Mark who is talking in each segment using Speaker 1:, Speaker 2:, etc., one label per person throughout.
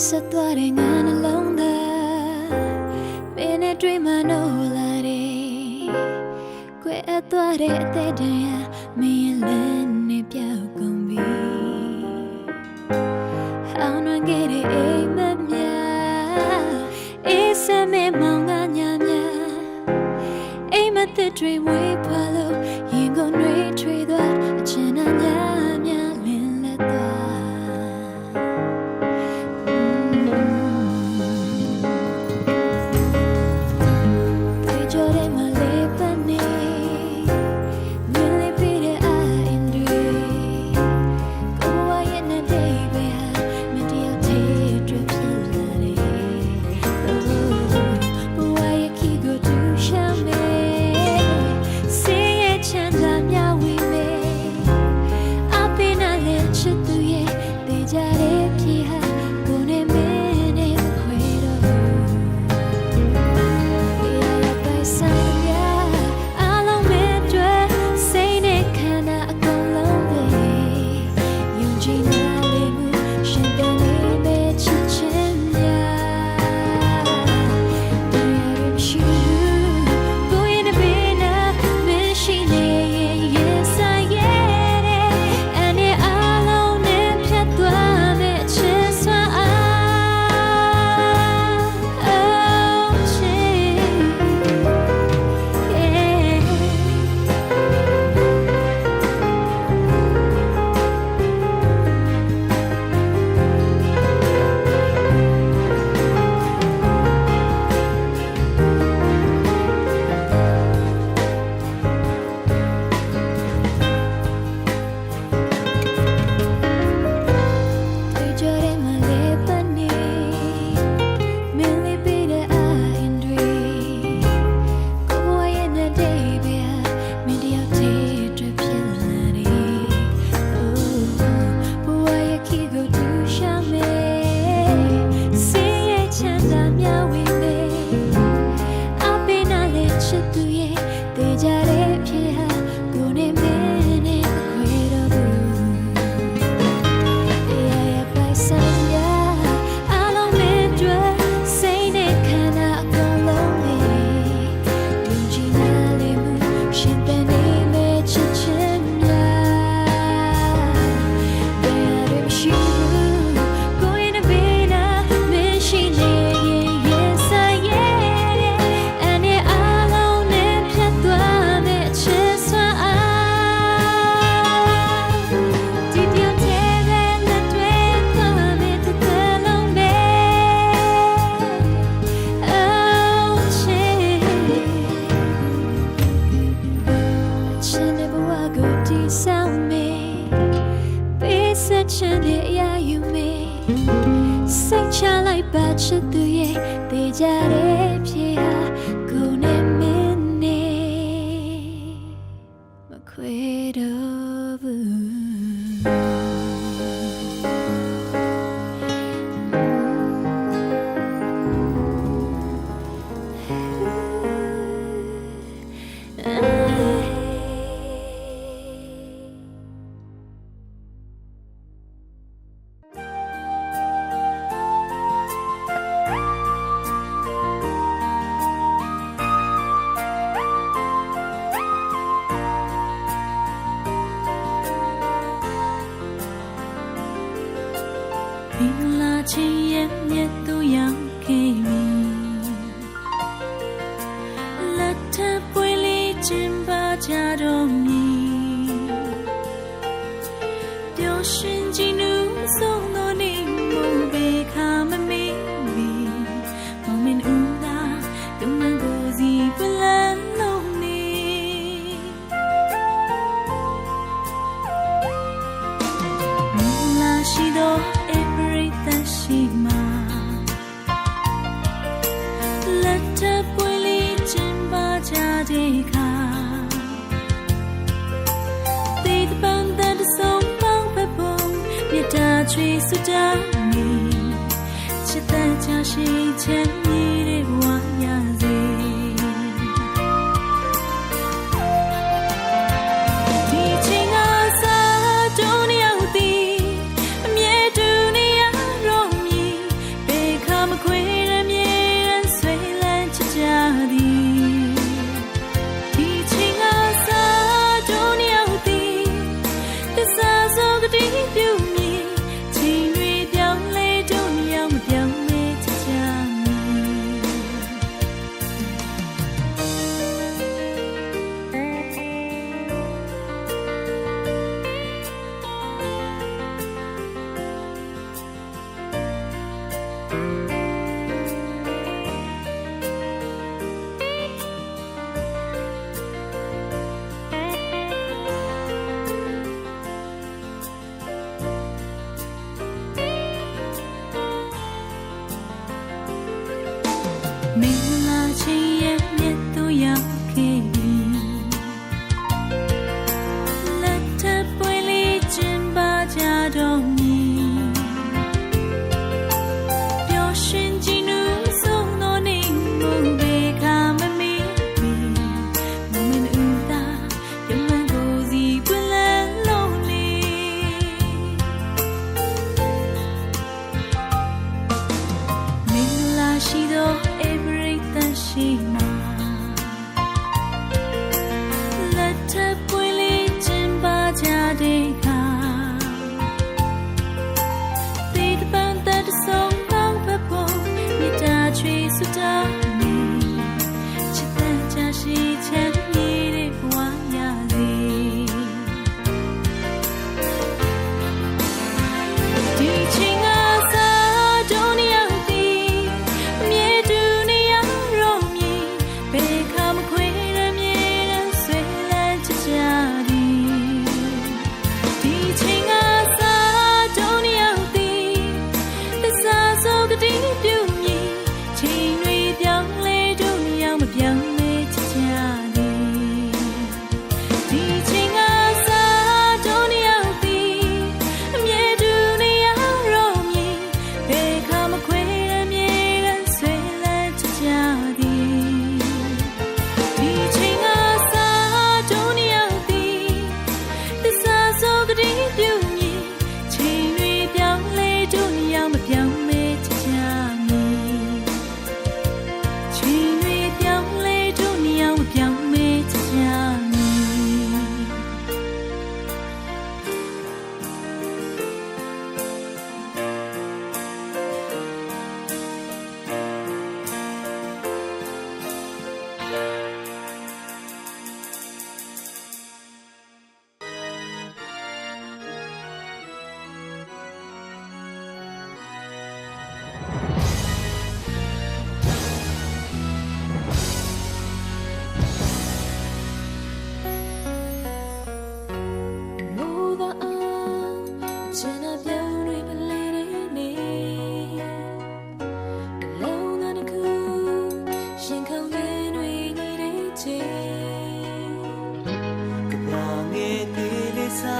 Speaker 1: ဆက်သွားတဲ့ငါနှလုံးသားမင်းနဲ့တွေ့မှနိုးလာတယ်ကွယ်အပ်သွားတဲ့အသက်တန်ရာမင်းလည်းနဲ့ပြောက်ကုန်ပြီဟောင်းနှံခဲ့တဲ့အိမ်မက်များအေးစဲမဲမောင်ကညာများအိမ်မက်တဲ့တွေဝေးဖွာလို့ရင်ကုန်တွေထွေသွားအချမ်းနာများများလင်းလက်သွားချစ်သူရဲ့တေးကြတဲ့ဖြေဟာကိုနဲ့မင်းနဲ့မခွေတော့ဘူး
Speaker 2: 情也也都要给你，let her背里紧把家中你，丢寻进入送到你梦被他们迷离，我们无奈根本不是不能弄你，你拉西多。ရှိမှာလက်ထပ်ပွင့်လေးကျင်းပါကြတဲ့အခါတေးပန်းတဲ့ဆုံးပေါင်းပဲပုံမြတ်တာချွေစွတာနေချစ်တဲ့ချရှိချမ်းမြေတဲ့ဘဝရစေဒီချိန်ကစားတုံးရောက်သည်အမြဲတူနေရတော့ မင်္ဂလာချင်းရဲ့မြတ်သူရောက်ခဲ့ပြီလက်ထပ်ပွဲလေးကျင်းပကြတော့မည်ပျော်ရွှင်ကြည်နူးဆုံးသောနေ့မို့ဘေခါမမေ့မီမမင်ဦးသာယမန်ကိုစီပွင့်လန်းလုံးလေးမင်္ဂလာရှိသောရှိမှာလက်ထပ်ပွင့်လေးကျင်းပကြတဲ့အခါဒီတပန်းသက်ဆုံးကောင်းဖက်ဖို့မြတ်တာချွေစွတာနေချစ်တဲ့ချရှိချမ်းမြေတဲ့ဘဝရစေဒီချင်းကစားတော့နေရောက်သည်အမြဲတူနေရဘေခါမခွေရမြေရဆွေလန်းချကြသည်ဒီချင်းကစားတော့နေရောက်သည်သစ္စာဆိုကတိပြုမည်ချိန်တွေပြောင်းလဲတို့ရောက်မပြောင်းလဲချကြသည်ဒီချင်းကစားတော့နေရောက်သည်အမြဲတူနေရတော့မည်ဘေခါမခွေရမြေရဆွေလန်းချကြသည်ဒီချိန်ကစားတော့နေရောက်သည်သစ္စာဆိုကတိပြုမည်ချိန်တွေပြောင်းလဲတို့ရောက်မပြောင်းမဲချကြမည်ချိန်တွေပြောင်းလဲတို့ရောက်မပြောင်းမဲချကြမည်
Speaker 1: It's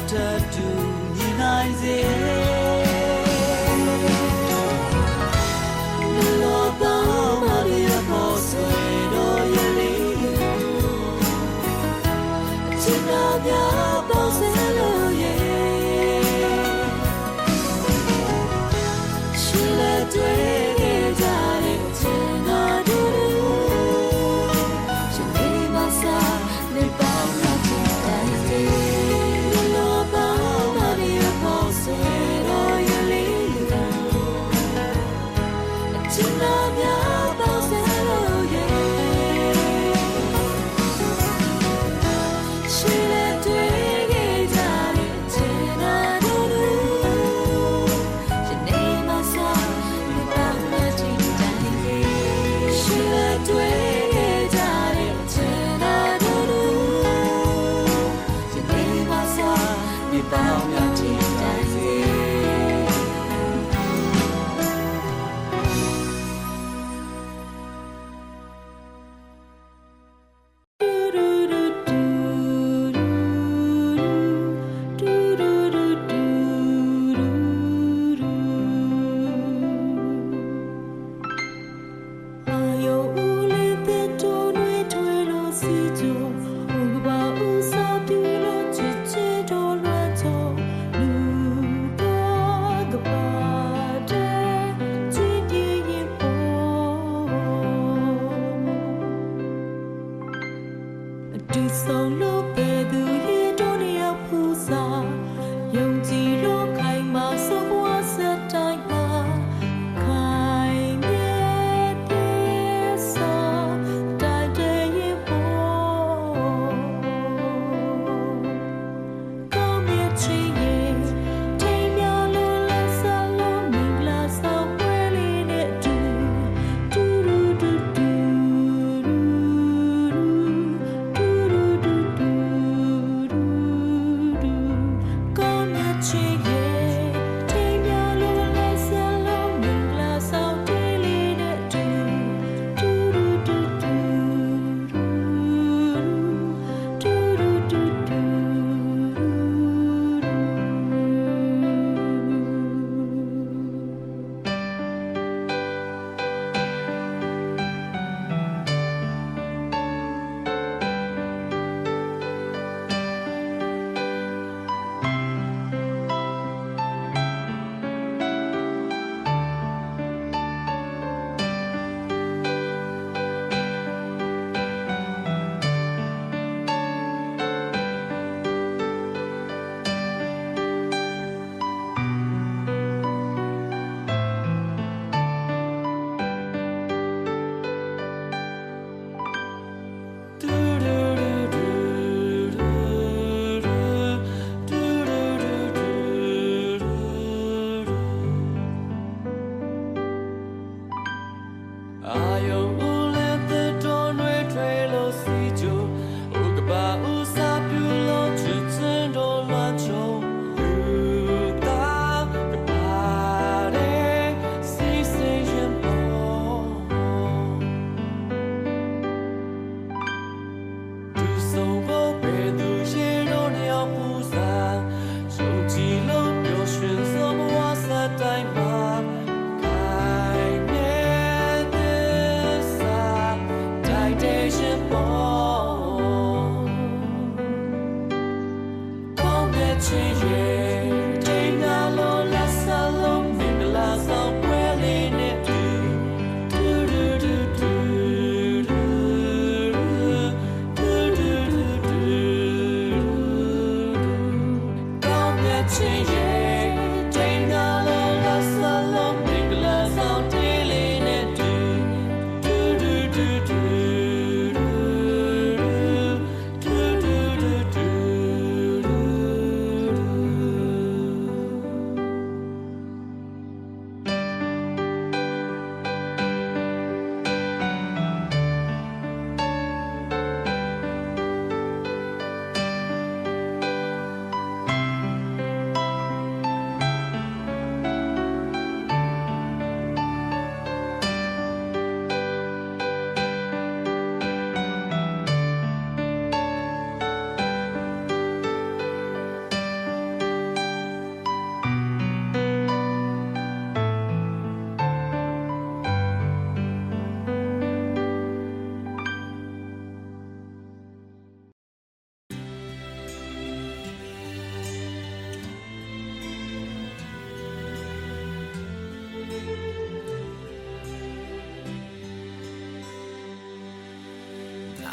Speaker 3: tattoo Ninaise Loba Maria Bose Do Yeli Chinabia Bose Lo Ye Shile Dwe Jare China Duru Shine Masa Ne Bauna Chitaise Loba Maria Bose Do Yeli Chinabia Bose Lo Ye Shile Dwe Jare China Duru Shine Masa Ne Bauna Chitaise Shile Dwe Jare China Duru Shine Masa Ne Bauna Chitaise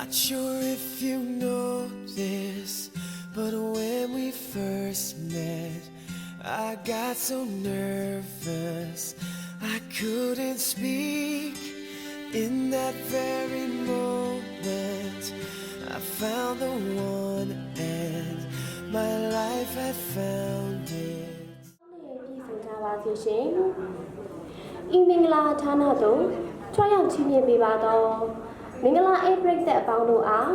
Speaker 3: Not sure if you know this, but when we first met, I got so nervous I couldn't speak. In that very moment, I found the one and my life had found it.
Speaker 4: ပြည်စုံကြပါစေရှင်။ဤမင်္ဂလာဌာနသို့ကြွရောက်ချီးမြှင့်ပေးပါသောမင်္ဂလာအေးပရိသတ်အပေါင်းတို့အား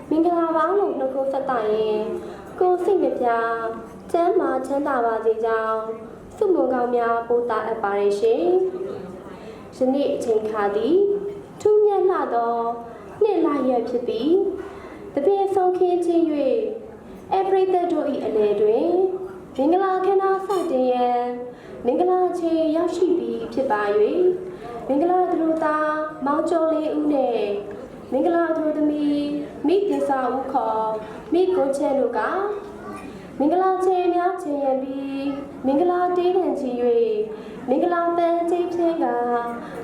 Speaker 4: မင်္ဂလာပေါင်းလို့နှုတ်ခွန်းဆက်တာရင်ကိုယ်စိတ်နှပြချမ်းသာချမ်းသာပါစေကြောင်းဆုမွန်ကောင်းများပို့သအပ်ပါရရှင်။ယနေ့အချိန်ခါသည်ထူးမြတ်လှသောနှစ်လရက်ဖြစ်ပြီးတပည့်ဆုံးခင်းခြင်း၍အေးပရိသတ်တို့၏အလယ်တွင်မင်္ဂလာခန္ဓာစတင်ရန်မင်္ဂလာချေရောက်ရှိပြီးဖြစ်ပါ၍မင်္ဂလာသူတို့သားမောင်ကျော်လေးဦးနဲ့မင်္ဂလာသူသမီးမိသစ္စာဦးခေါ်မိကိုချဲတို့ကမင်္ဂလာချေများချေရန်ပြီးမင်္ဂလာတေးတန်ချီ၍မင်္ဂလာပန်းချေဖြင်းက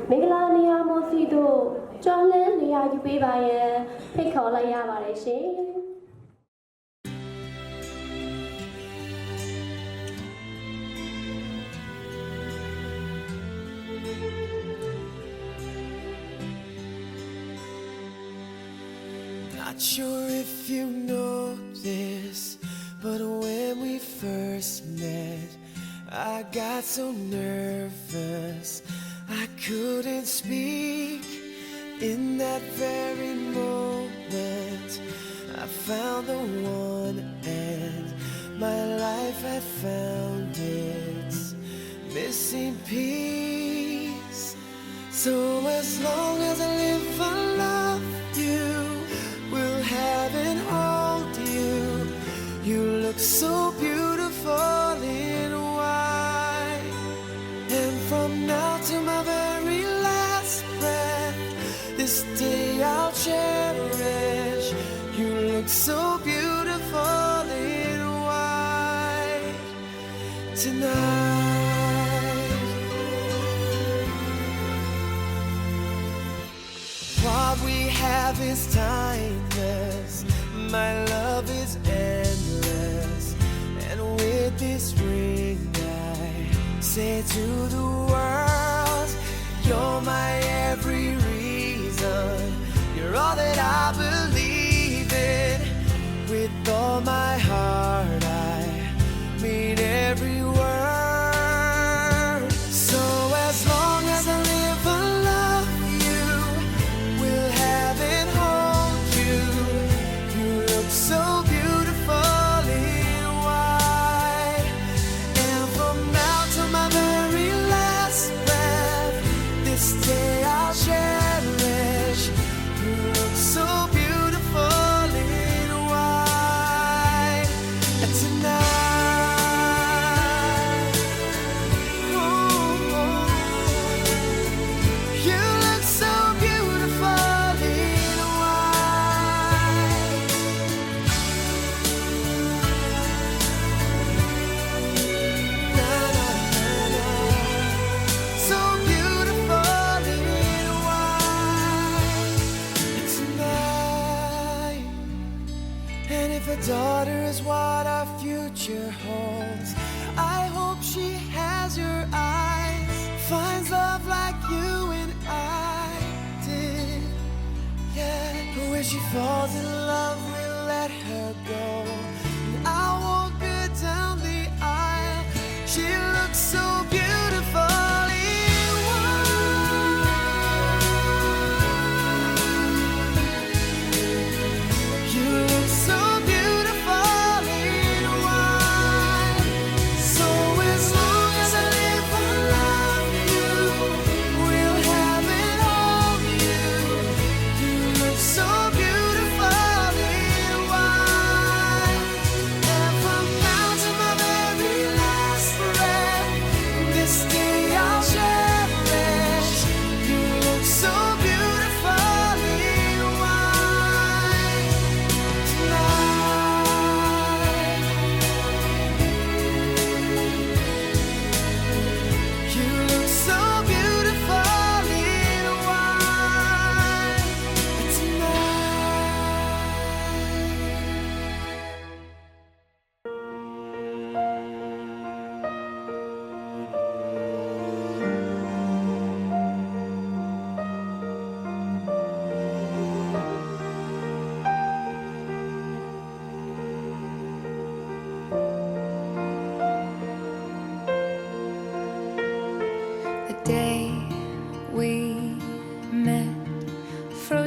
Speaker 4: မင်္ဂလာနေရာမောစီတို့ကျော်လန်းနေရာယူပေးပါရန်ဖိတ်ခေါ်လိုက်ရပါတယ်ရှင်
Speaker 3: Not sure if you know this, but when we first met, I got so nervous I couldn't speak. In that very moment, I found the one and my life had found its missing piece. So as long as I live, I love you. Will have and hold you. You look so beautiful in white. And from now to my very last breath, this day I'll cherish. You look so beautiful in white tonight. What we have is timeless. My love is endless. And with this ring I say to the world, you're my every reason. You're all that I believe in. With all my heart I mean every word. So as long as I live, I love you. Will have and hold you. You look so beautiful in white. And from now to my very last breath, this day I'll cherish. You look so beautiful in white tonight. Oh, you look so beautiful in white. Na, na, na, na. So beautiful in white tonight. And if a daughter is what our future holds, I hope she has your eyes, finds love like you and I did. Yeah, but when she falls in love, we'll let her go. And I'll walk her down the aisle. She looks so beautiful in white. You look so beautiful in white. So as long as I live, I love you. Will have and hold you. You look so beautiful in white.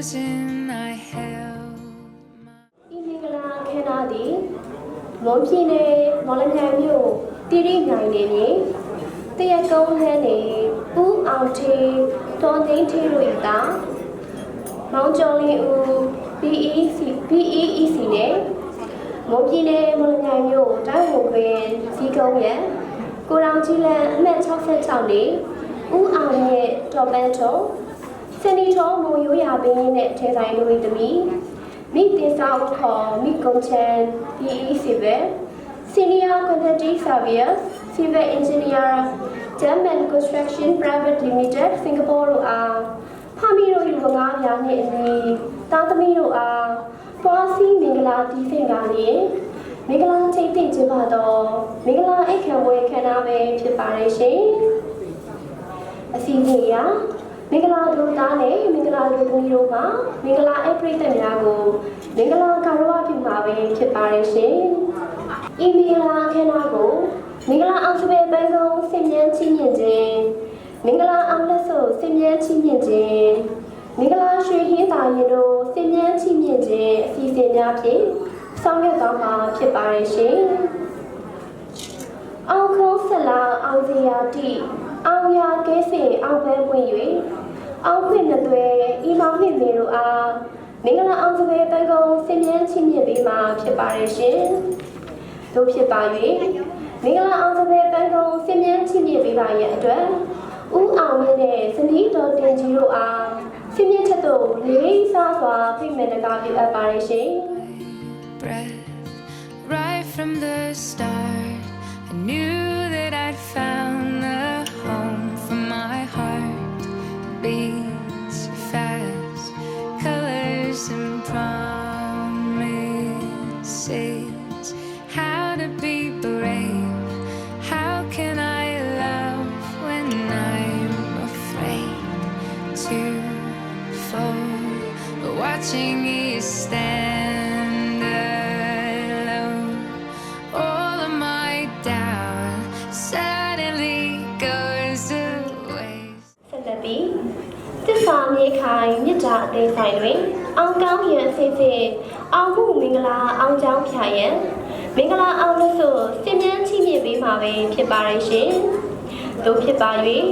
Speaker 2: frozen, I held my
Speaker 4: ဤမင်္ဂလာခင်းသားသည်မွန်ပြည်နယ်မော်လမြိုင်မြို့တိရိမြိုင်နယ်မြေတရကုန်းဟန်းနေဦးအောင်ထေတော်သိန်းထေတို့၏သားမောင်ကျော်လင်းဦး BEC နဲ့မွန်ပြည်နယ်မော်လမြိုင်မြို့တိုင်းဝန်ခွင်စီကုန်းရန်ကိုရောင်ကြီးလန်အမှတ်66နေဦးအောင်ရဲ့တော်ပန်းထုံစနီတော်မုံရိုးရာပင်နဲ့ထဲဆိုင်တို့၏သမီးမိတင်စာဦးခေါ်မိကုံချန် BEC ပဲ Senior Quantity Service Civil Engineer German Construction Private Limited Singapore တို့အားဖာမီတို့လူငါးများနှင့်အနီးသားသမီးတို့အားပွားစီမင်္ဂလာတီးဆင်ကားလျင်မင်္ဂလာချိတ်သိကျင်းပသောမင်္ဂလာအိတ်ခံပွဲခမ်းနားပဲဖြစ်ပါရဲ့ရှင်အစီအစဉ်အရမင်္ဂလာတို့သားနဲ့မင်္ဂလာတို့သမီးတို့ကမင်္ဂလာအိတ်ပရိသတ်များကိုမင်္ဂလာကာရဝပြုမှာပဲဖြစ်ပါရဲ့ရှင်ဤမင်္ဂလာခမ်းနားကိုမင်္ဂလာအောင်စပယ်ပန်းကုန်းဆင်မြန်းချီးမြှင့်ခြင်းမင်္ဂလာအောင်လက်စုပ်ဆင်မြန်းချီးမြှင့်ခြင်းမင်္ဂလာရွှေဟင်းသာရင်တို့ဆင်မြန်းချီးမြှင့်ခြင်းအစီအစဉ်များဖြင့်ဆောင်ရွက်သွားမှာဖြစ်ပါရဲ့ရှင်အောင်ခုံးဆက်လာအောင်စရာတိအောင်ရကဲစင်အောင်ပန်းပွင့်၍အောင်ခွင့်နှစ်သွဲဤမောင်နှင့်မေတို့အားမင်္ဂလာအောင်စပယ်ပန်းကုန်းဆင်မြန်းချီးမြှင့်ပေးမှာဖြစ်ပါရဲ့ရှင်တို့ဖြစ်ပါ၍မင်္ဂလာအောင်စပယ်ပန်းကုန်းဆင်မြန်းချီးမြှင့်ပေးပါရဲ့အတွက်ဦးအောင်မြင့်နဲ့ဇနီးတော်တင်ကြီးတို့အားဆင်မြင့်ချက်တို့လေးစားစွာဖိတ်မဲ့တကားပြုအပ်ပါရဲ့ရှင်
Speaker 2: breath. Right from the start, I knew that I'd found the home for my heart. Beats fast, colors and promises. How to be brave? How can I love when I'm afraid to fall? Watching you stand alone, all of my doubt suddenly goes away.
Speaker 4: ဆက်လက်ပြီးသစ္စာမြေခိုင်မြစ်တာအသေးဆိုင်တွင်အောင်ကောင်းရန်ဆေးဆေးအောင်မှုမင်္ဂလာအောင်ချောင်းဖြာရန်မင်္ဂလာအောင်လို့ဆိုစင်မြန်းချီးမြှင့်ပေးမှာပဲဖြစ်ပါရဲ့ရှင်တို့ဖြစ်ပါ၍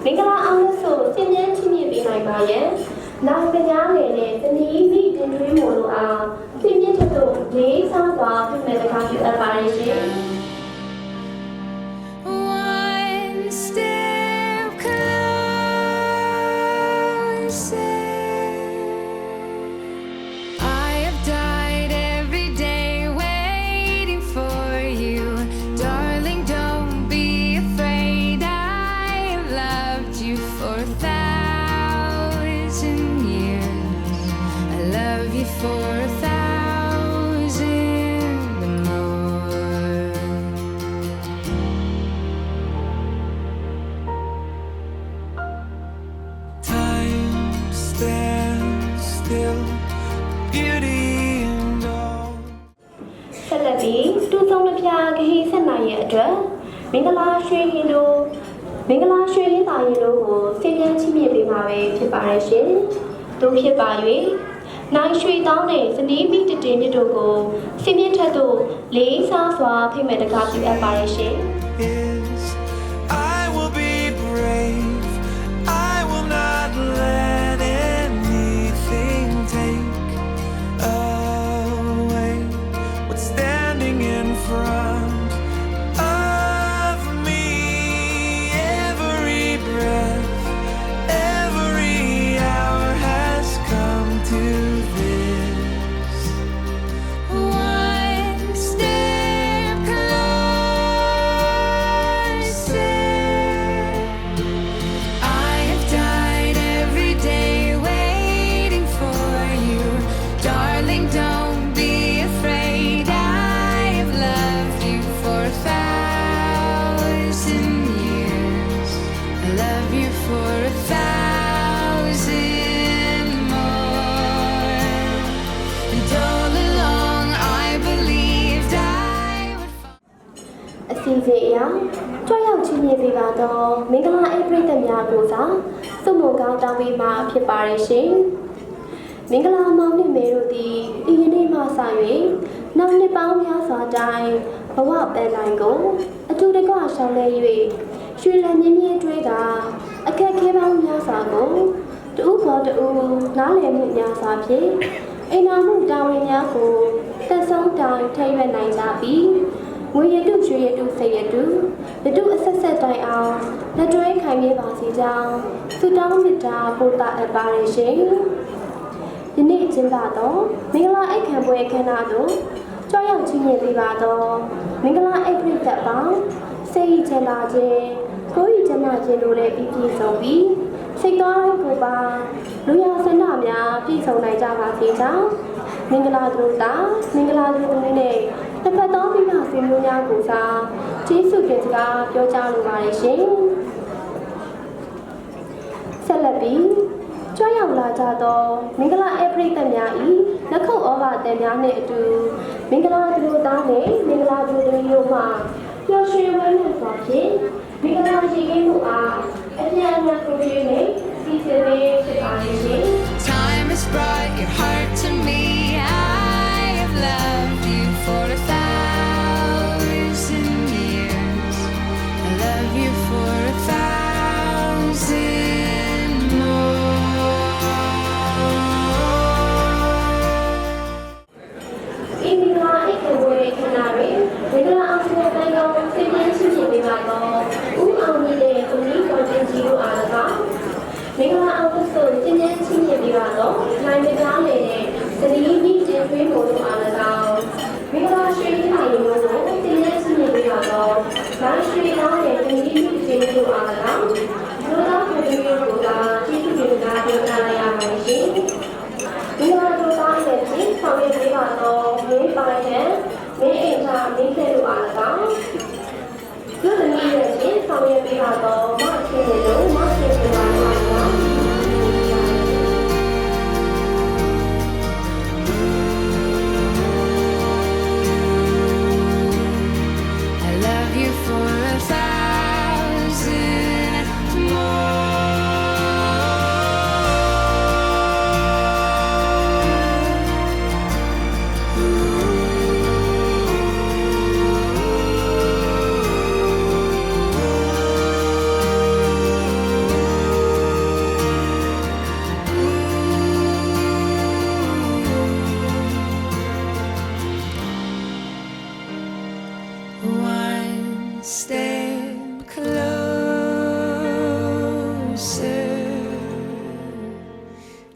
Speaker 4: မင်္ဂလာအောင်လို့ဆိုစင်မြန်းချီးမြှင့်ပေးနိုင်ပါရဲ့နောက်ကြကြားလေနဲ့တနည်းမိတင်သွေးမို့လို့အားစင်မြင့်တဲ့တို့လေးစားစွာပြုမဲ့တကားပြုအပ်ပါရဲ့ရှင်
Speaker 2: One step closer. I have died every day waiting for you. Darling, don't be afraid. I have loved you for 1,000 years. I love you for 1,000 more.
Speaker 3: Time stands still, beauty and all.
Speaker 4: ဆက်လက်ပြီးတူဆုံးတစ်ပြားခရီးဆက်နိုင်ရဲ့အတွက်မင်္ဂလာရွှေဟင်းတို့မင်္ဂလာရွှေဟင်းသာရင်တို့ကိုစင်မြန်းချီးမြှင့်ပေးမှာပဲဖြစ်ပါရဲ့ရှင်တို့ဖြစ်ပါ၍နိုင်ရွှေတောင်းနဲ့ဇနီးမိတတင်မြစ်တို့ကိုစင်မြင့်ထက်သို့လေးစားစွာဖိတ်မဲ့တကားပြုအပ်ပါရဲ့ရှင်
Speaker 3: Is I will be brave. I will not let anything take away what's standing in front of me. Every breath, every hour has come to this.
Speaker 2: One step closer. I have died every day waiting for you. Darling, don't be afraid. I have loved you for 1,000 years. I love you for 1,000 more. And all along I believed I would fall.
Speaker 4: အစီအစဉ်အရကြွရောက်ချင်းမြင်ပေးပါတော့မင်္ဂလာအိတ်ပရိသတ်များကိုစားစုံမကောင်းတောင်းပေးမှာဖြစ်ပါရဲ့ရှင် မင်္ဂလာမောင်နှင့်မေတို့သည်ဤယနေ့မှစ၍နောက်နှစ်ပေါင်းများစွာတိုင်ဘဝပန်းတိုင်းကိုအတူတကွရှောင်လဲ၍ရွှေလံမြင်းမြင်းတွေးကအခက်ခဲပေါင်းများစွာကိုတူဘောတူနားလည်မှုများစွာဖြင့်အိမ်နာမှုတာဝန်များကိုသက်ဆုံးတိုင်ထည့်ရွက်နိုင်ကြပြီးငွေရတုရွှေရတုစိတ်ရတုရတုအဆက်ဆက်တိုင်အောင်လက်တွဲခိုင်မြဲပါစေကြောင်းဆုတောင်းမေတ္တာပို့သအပ်ပါရရှင်ဒီနေ့ကျင်းပသောမင်္ဂလာအိတ်ခံပွဲအခမ်းအနားသို့ကြွရောက်ချီးမြှင့်ပေးပါသောမင်္ဂလာအိတ်ပရိသတ်ပေါင်းစိတ်ချမ်းသာခြင်းကိုယ်ရည်ချမ်းသာခြင်းတို့လည်းပြည့်စုံပြီးစိတ်တော်ကိုယ်ပါလူရဆန္ဒများပြည့်စုံနိုင်ကြပါစေကြောင်းမင်္ဂလာတို့သာမင်္ဂလာတို့တွေနဲ့တစ်ဖက်သောမိဘဆွေမျိုးများကိုစားကျေးဇူးတင်စကားပြောကြားလိုပါတယ်ရှင်ဆက်လက်ပြီးကြွရောက်လာကြသောမင်္ဂလာအပရိသတ်များ၏လက်ခုပ်ဩဘာသံများနှင့်အတူမင်္ဂလာတို့သားနှင့်မင်္ဂလာတို့တို့မှပျော်ရွှင်ဝမ်းမြောက်စွာဖြင့်မင်္ဂလာရှိခြင်းတို့အားအပြန်အလှန်ကိုယ်ရင်းနဲ့စီစဉ်ပေးဖြစ်ပါလိမ့်ရှင်
Speaker 5: Time has brought your heart to me. I have loved you for 1,000 years. I love you for 1,000 more.
Speaker 4: ဤမင်္ဂလာအိတ်ခံပွဲခန္ဓာတွင်မင်္ဂလာအောင်ပွဲတိုင်းကောင်းစိတ်ချင်းရှိနေပါတော့ဦးအောင်ကြီးတဲ့ကိုကြီးတော်တင်ကြီးတို့အား၎င်းမင်္ဂလာအောင်ဆိုကျင်းချင်းချင်းနေပါတော့နိုင်မကားလေတဲ့သတိကြီးကျင်းသွင်းဖို့တို့အား၎င်းမင်္ဂလာရွှေခိုင်တို့ကိုကျင်းချင်းချင်းနေပါတော့နိုင်ရွှေကောင်းတဲ့သတိကြီးကျင်းတို့အား၎င်းတို့သားကိုကြီးတို့ကကျေးဇူးတင်စကားပြောကြားရပါမယ်ရှင်ဒီလိုတို့သားရဲ့ချင်းဆောင်ရွက်ပေးပါတော့မင်းပိုင်တဲ့မင်းအိမ်ကမင်းတဲ့တို့အား၎င်းသူတို့ရဲ့ချင်းဆောင်ရွက်ပေးပါတော့မချင်းတို့မချင်းတို့အား၎င်း
Speaker 5: I love you for 1,000 more. One step closer.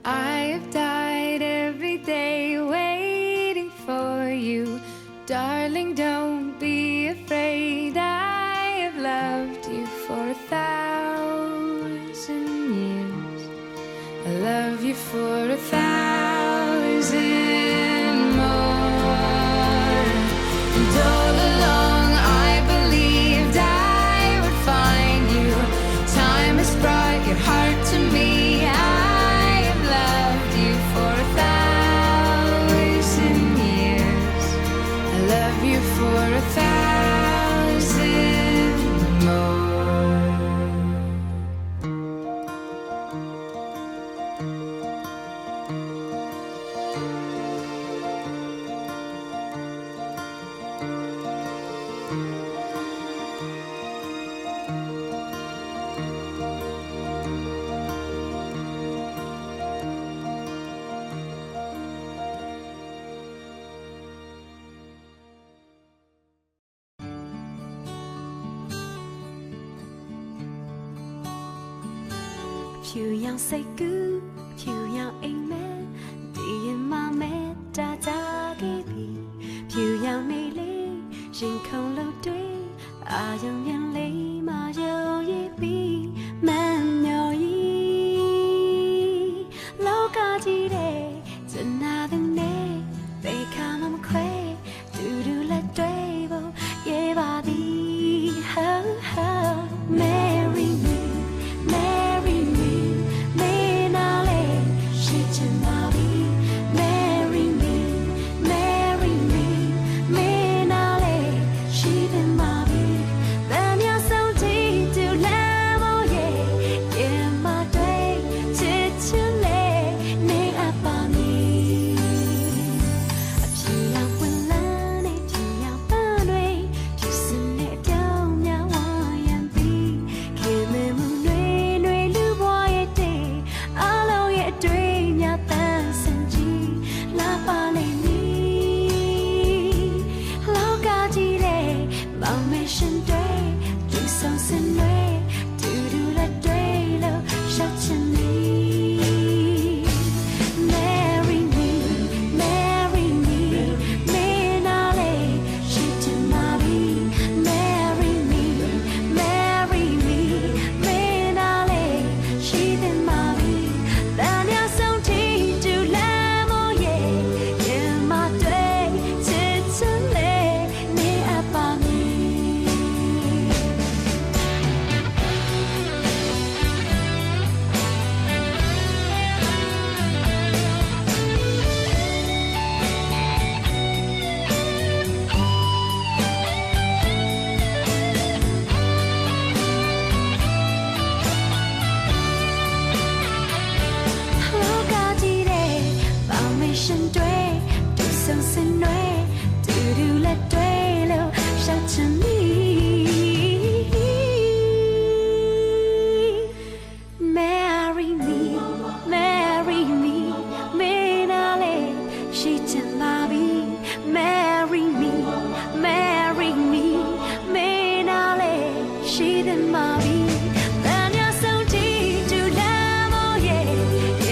Speaker 5: I have died every day waiting for you. Darling, don't be afraid. I have loved you for 1,000 years. I love you for 1,000 more. And all along I believed I would find you. Time has brought your heart to me. I have loved you for 1,000 years. I love you for 1,000 more.
Speaker 2: Phiêu yang say cứ phiêu yang anh mẹ đi mà mẹ đã ra cái gì phiêu yang này lấy riêng không lâu tuổi à dòng yang lấy mà giàu ye bi man nhỏ y lâu cả gì để chân na đừng nè để khám làm khỏe từ từ lại tuổi bao ye ba đi ha ha marry me marry me marry me, marry me, me now she been my be. Then you're so deep to love, oh yeah.
Speaker 1: Foundation Day, do something way, do that day, love, shut your knee. Marry me, Menale, she to marry. Marry me, Menale, she to marry. Then you're so deep to love, oh yeah, in my day, it's a lay, me up on me. Look out today, Foundation Day, do something way, do that day, love, shut your knee. Marry me, Menale, she to marry. Marry me, Menale, she to marry. Then you're so deep to love, oh yeah,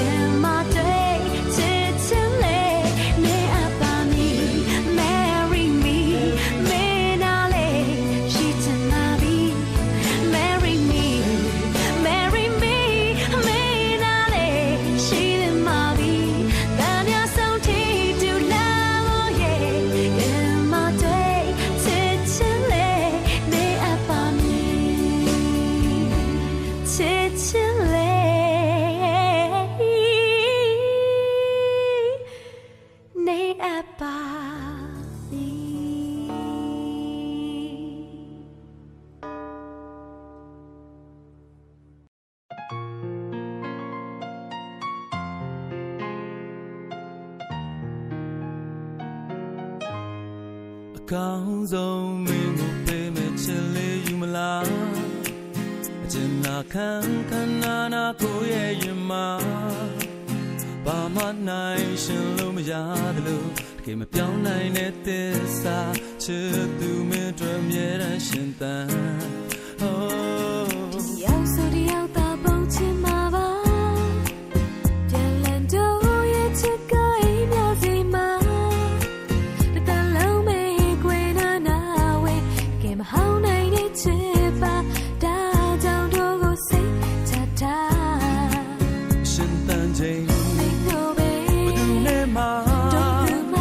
Speaker 1: in my day, it's a lay, me up on me. Marry me, Menale, she to marry. Marry me, Menale, she to marry. Then you're so deep to love, oh yeah, in my day, it's a lay, me up on me. It's a lay, me up on me.
Speaker 3: အကောင်းဆုံးမင်းကိုပေးမဲ့ချစ်လေးယူမလားအကျဉ်းနာခံနာကိုရဲ့ရင်မှာဘာမှနိုင်ရှင်လို့မရတယ်လို့တကယ်မပြောင်းနိုင်တဲ့သစ္စာချစ်သူမင်းတို့မြဲတမ်းရှင်သန်
Speaker 1: ရောက်ဆိုတယောက်သာပုံချင်မှာပါပြန်လည်တော့ရဲ့ချစ်ကအိမ်မြောက်စီမှာတစ်တလုံးမဲကွယ်နာဝဲကဲမဟောင်းနိုင်တဲ့ချစ်ပါဒါကြောင့်တို့ကိုစိတ်ချတာ
Speaker 3: ရှင်သန်ချိန်
Speaker 1: မင်းတို့ပဲ
Speaker 3: ဘယ်သူနဲ့မှ
Speaker 1: တို့သူမှ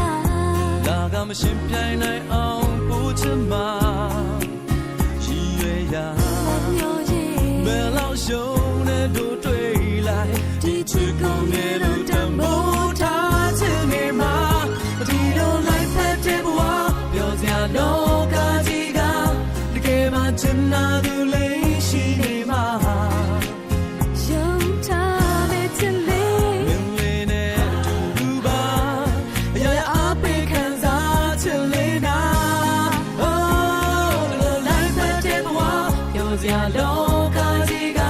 Speaker 3: ဒါကမရှင်ပြိုင်နိုင်အောင်ပို့ချင်မှာရည်ရွယ်ရာ
Speaker 1: မျိုးရဲ့
Speaker 3: ဘယ်လောက်ရှုံးတဲ့တို့တွေ့လိုက်ဒီချစ်ကုန်တဲ့တို့တမိုးထားချင်နေမှာဒီလိုလိုက်ဖက်တဲ့ဘဝပြောစရာလောကကြီးကတကယ်မှချင်နာသူလေးရှိနေမှာ
Speaker 1: ယုံထားတဲ့ချစ်လေး
Speaker 3: မင်းလေးနဲ့အတူတူပါအရာရာအားပေးခံစားချင်လေးနာ Oh ဒီလိုလိုက်ဖက်တဲ့ဘဝပြောစရာလောကကြီးက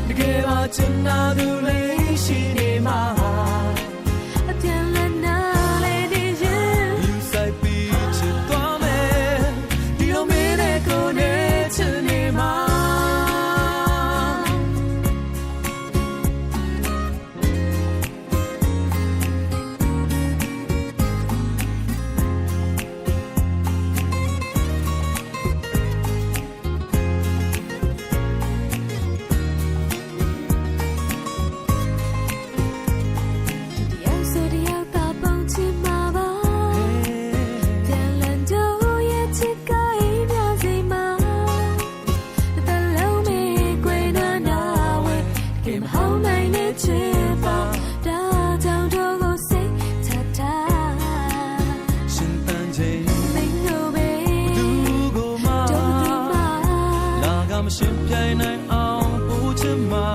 Speaker 3: တကယ်မှချင်နာသူလေးရှိနေမှာ
Speaker 1: အပြန်လည်နားလေနေရင်
Speaker 3: You say be to comeဒီလိုမင်းနဲ့ကိုယ်နဲ့ချင်နေမှာ
Speaker 1: ရောက်ဆိုတယောက်သာပုံချင်မှာပါပြန်လည်တော့ရဲ့ချစ်ကအိမ်မြောက်စီမှာတစ်တလုံးမဲကွယ်နာဝဲကဲမဟောင်းနိုင်တဲ့ချစ်ပါဒါကြောင့်တို့ကိုစိတ်ချတာ
Speaker 3: ရှင်သန်ချိန်
Speaker 1: မင်းတို့ပဲ
Speaker 3: သူကိုမှ
Speaker 1: တို့သူမှ
Speaker 3: ဒါကမရှင်ပြိုင်နိုင်အောင်ပို့ချင်မှာ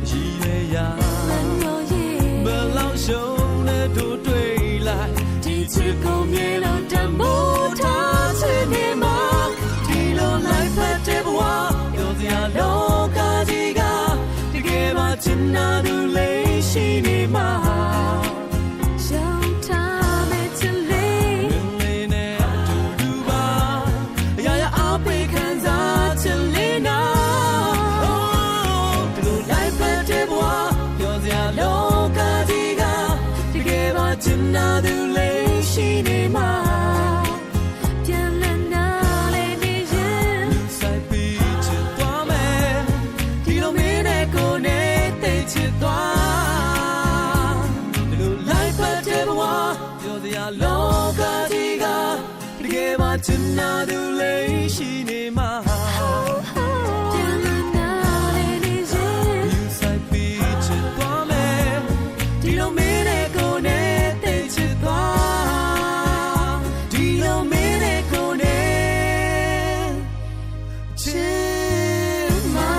Speaker 3: ရည်ရွယ်ရာ
Speaker 1: မမျိုးရဲ့
Speaker 3: ဘယ်လောက်ရှုံးတဲ့တို့တွေ့လိုက်ဒီချစ်ကုန်မြေလို့တမိုးထားချင်နေမှာဒီလိုလိုက်ဖက်တဲ့ဘဝပြောစရာလောကကြီးကတကယ်မှချင်နာသူလေးရှိနေမှာ
Speaker 1: ယုံထားတဲ့ချစ်လေး
Speaker 3: မင်းလေးနဲ့အတူတူပါ another lay she ne ma you say be chit kwa me di lo me ne ko ne te chit kwa di lo me ne ko ne chit ma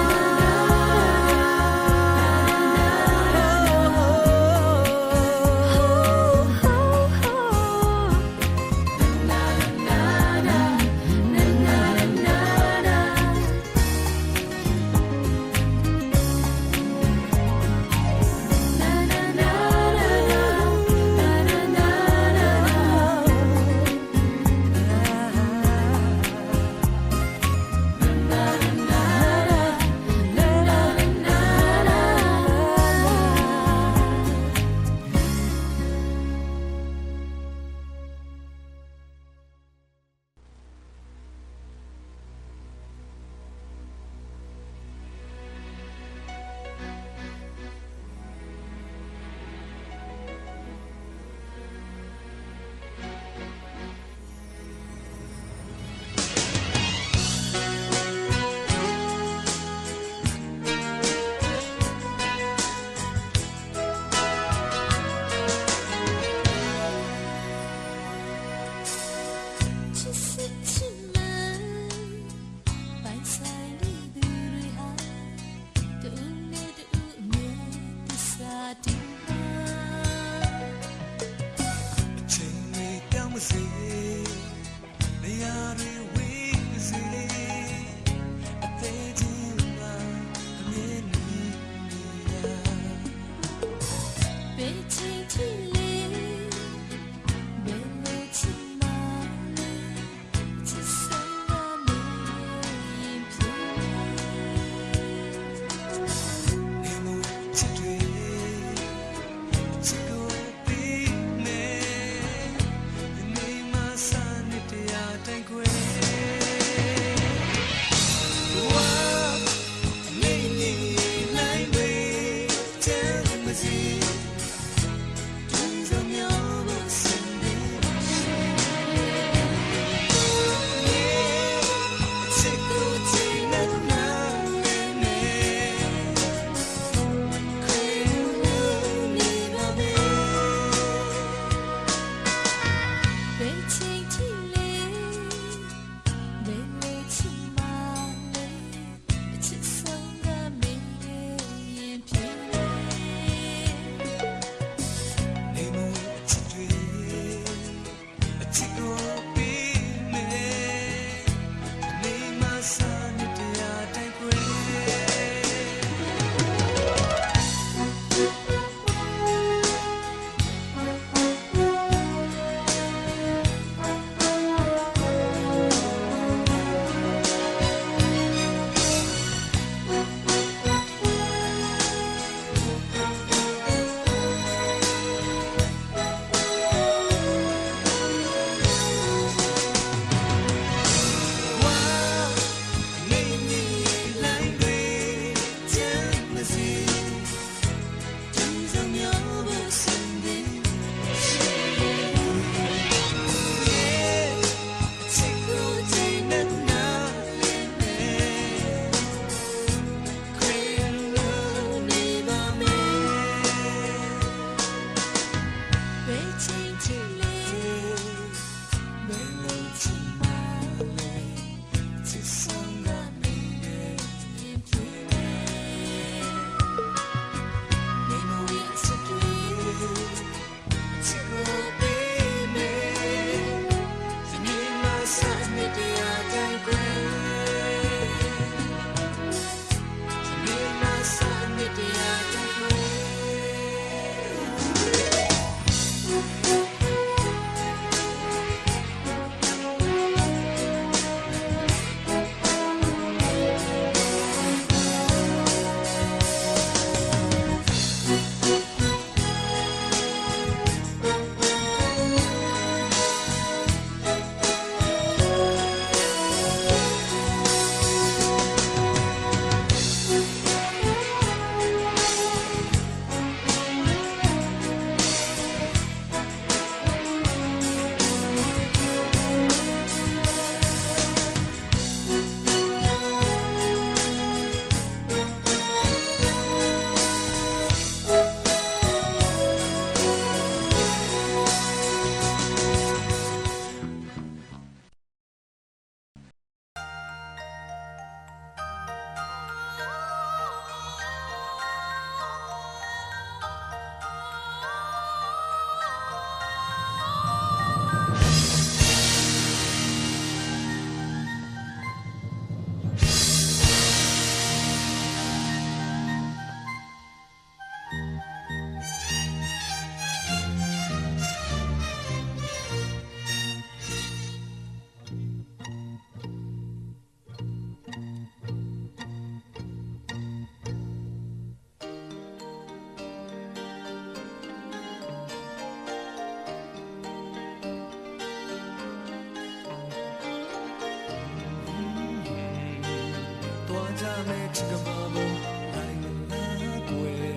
Speaker 3: နဲ့ချစ်ကပါဘူးလိုက်မလားကွယ်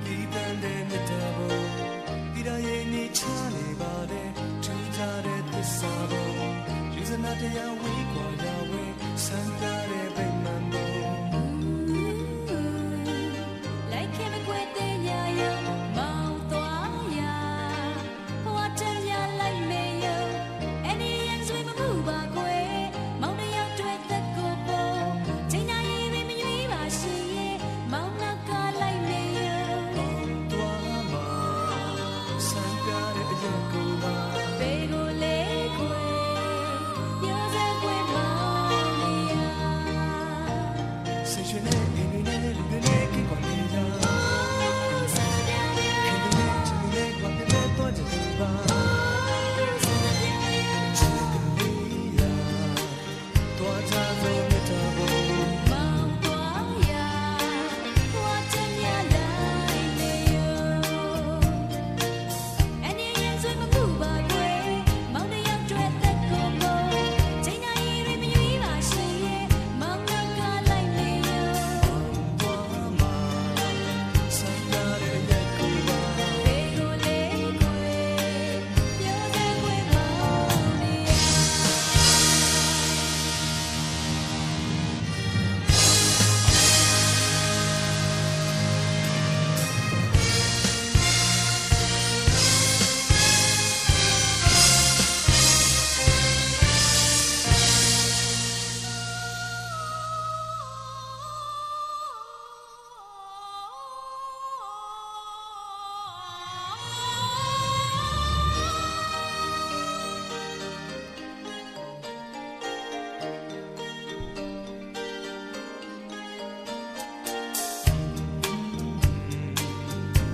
Speaker 3: ဒီတန်တဲ့မြတ်တော်ဘုံဒီရရဲ့နေချနေပါတယ်ထူးခြားတဲ့သစ္စာဘုံယူဇနာတရားဝေးကွာရဝဲစံတာတဲ့ဗိမာန်ဘုံ
Speaker 2: Like him a great day, yeah, yo. Mount Waya. What a ya like me, yo. Any ends with a move back way. Mount ya to it the copo. Tina, even me, you are she. Mount Naka like me, yo.
Speaker 3: သွားမှာစံကားတဲ့အရက်ကိုပါ
Speaker 2: Bego lake way. You're the way, Mount.
Speaker 3: ဆေရှင်နဲ့အင်းနဲ့လူတွေနဲ့ကိကွာနေကြခင်ဗျာချစ်နဲ့ကွာပြတဲ့တော့ကြည့်ပါချစ်ကလေးရာတွားချသောမြတ်တော်ဘုံ
Speaker 2: Mount Waya. What a ya like me, yo. Any ends with a move back way. Mount ya to it the copo. Tina, even me, you are she. Mount Naka like me, yo.
Speaker 3: သွားမှာစံကားတဲ့အရက်ကိုပါ
Speaker 2: Bego lake way. You're the way, Mount.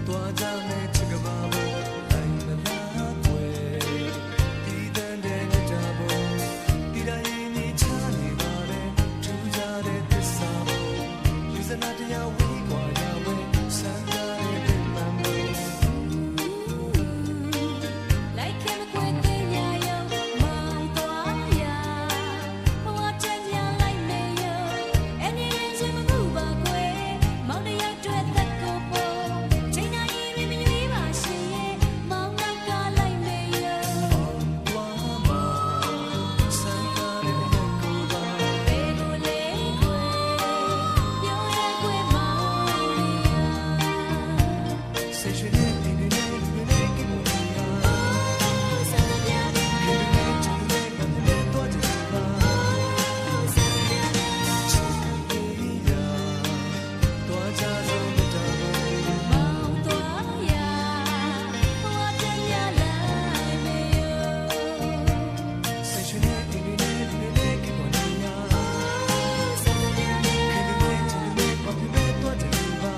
Speaker 3: သွားကြနဲ့ချစ်ကပါဘူးလိုက်မလားကွယ်ဒီတန်တဲ့မြတ်တော်ဘုံဒီရရင်နေချနေပါတယ်ထူးခြားတဲ့သစ္စာဘုံယူဇနာတရားဝေးကွာရဝဲစံကားတဲ့ဗိမာန်ဘုံ
Speaker 2: Like him a great day, yeah, yo. Mount Waya. What a ya like me, yo. Any ends with a move back way. Mount ya to it the copo. Tina, even me, you are she. Mount Naka like me, yo.
Speaker 3: သွားမှာစံကားတဲ့အရက်ကိုပါ
Speaker 2: Bego lake way. You're the way, Mount.
Speaker 3: ဆေရှင်နဲ့အင်းနဲ့လူတွေနဲ့ကိကွာနေကြခင်ဗျာချစ်နဲ့ကွာပြတဲ့တော့ကြည့်ပါချစ်ကလေးရာတွားချသောမြတ်တော်ဘုံ
Speaker 2: Mount Waya. What a ya like me, yo.
Speaker 3: ဆေရှင်နဲ့အင်းနဲ့လူတွေနဲ့ကိကွာနေကြခင်ဗျာချစ်နဲ့ကွာပြတဲ့တော့ကြည့်ပါ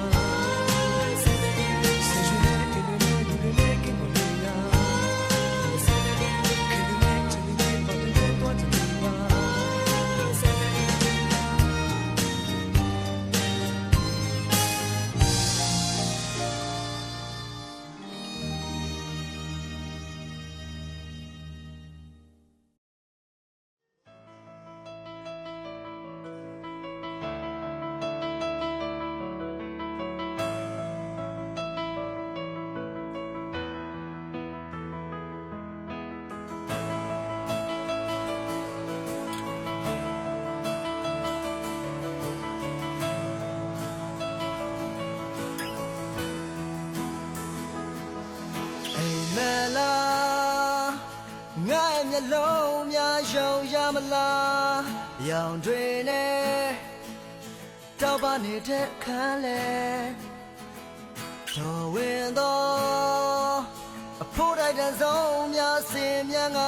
Speaker 3: ဆေရှင်နဲ့အင်းနဲ့လူတွေနဲ့ကိကွာနေကြခင်ဗျာချစ်နဲ့ကွာပြတဲ့တော့ကြည့်ပါ အိမ်မလားငါ့မျက်လုံးများယုံရမလားရောင်တွေနဲ့တောက်ပနေတဲ့ခန်းလဲတော်ဝင်တော့အဖို့တိုက်တဲ့ဆုံးများစင်မြန်က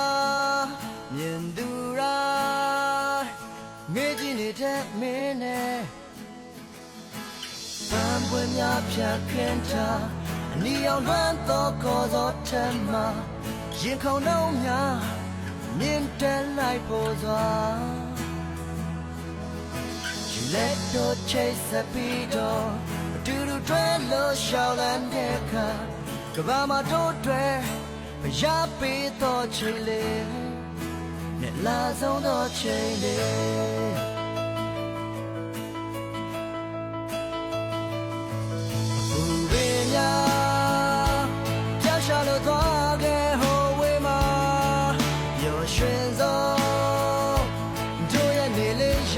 Speaker 3: မြင်သူရာငေးကြည့်နေတဲ့မင်းနဲ့ပန်းပွင့်များဖြတ်ခင်းချအနီအောင်လွမ်းတော့ခေါ်သောထက်မှာရင်ခုန်တော့များမြင်တယ်လိုက်ပေါ်စွာ Let the chase a beetle do the dwello shout and deka Kabama do dwe ya be to chile Ne la zone do chile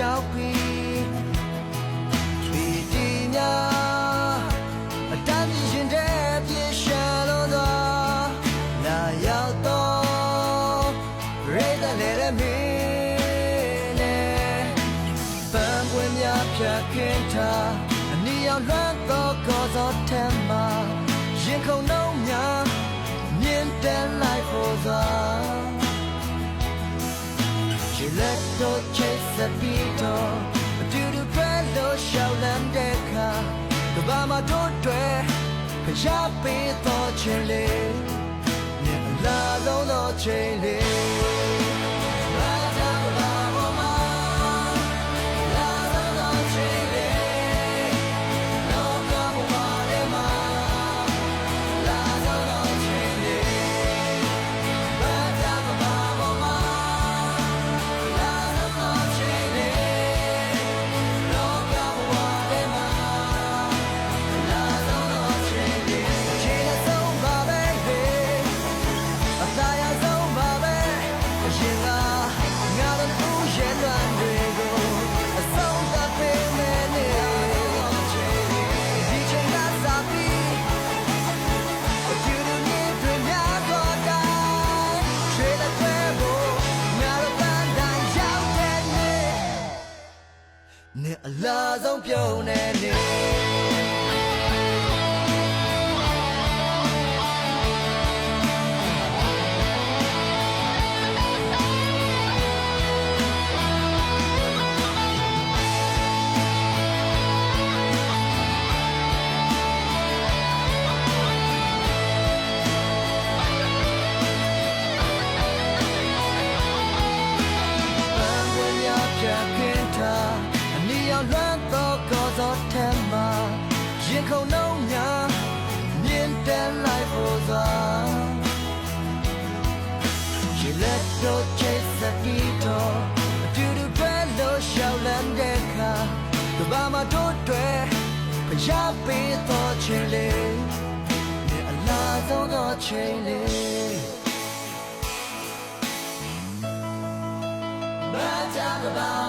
Speaker 3: ရောက်ပြီးဒီညအတန်းကြီးရင်တဲ့ပြေရှာလို့တော့လာရောက်တော့ရဲတဲ့လေမင်းနဲ့ပန်းပွင့်များဖြတ်ခင်းထားအနီရောက်လွမ်းတော့ကောသောထဲမှာရင်ခုန်နှုံးများမြင်တဲ့လိုက်ဖို့သာ She let go chase the beat on Do the fellow shout and deca The Bama don't dwell Cause ya be thought chile Never la don't know chile La da ba ba ma La da da chile No come ma de ma La da da chile La da ba ba ma Ne la zong piao ne ne လွမ်းတော့ကောသောထဲမှာရင်ခုန်နှုံးများမြင်တဲ့လိုက်ဖို့သာ She let go chase the guitar Do the fellow shout and deca The Bama don't dwell Cause ya be thought chile Ne Allah don't chile Ba da ba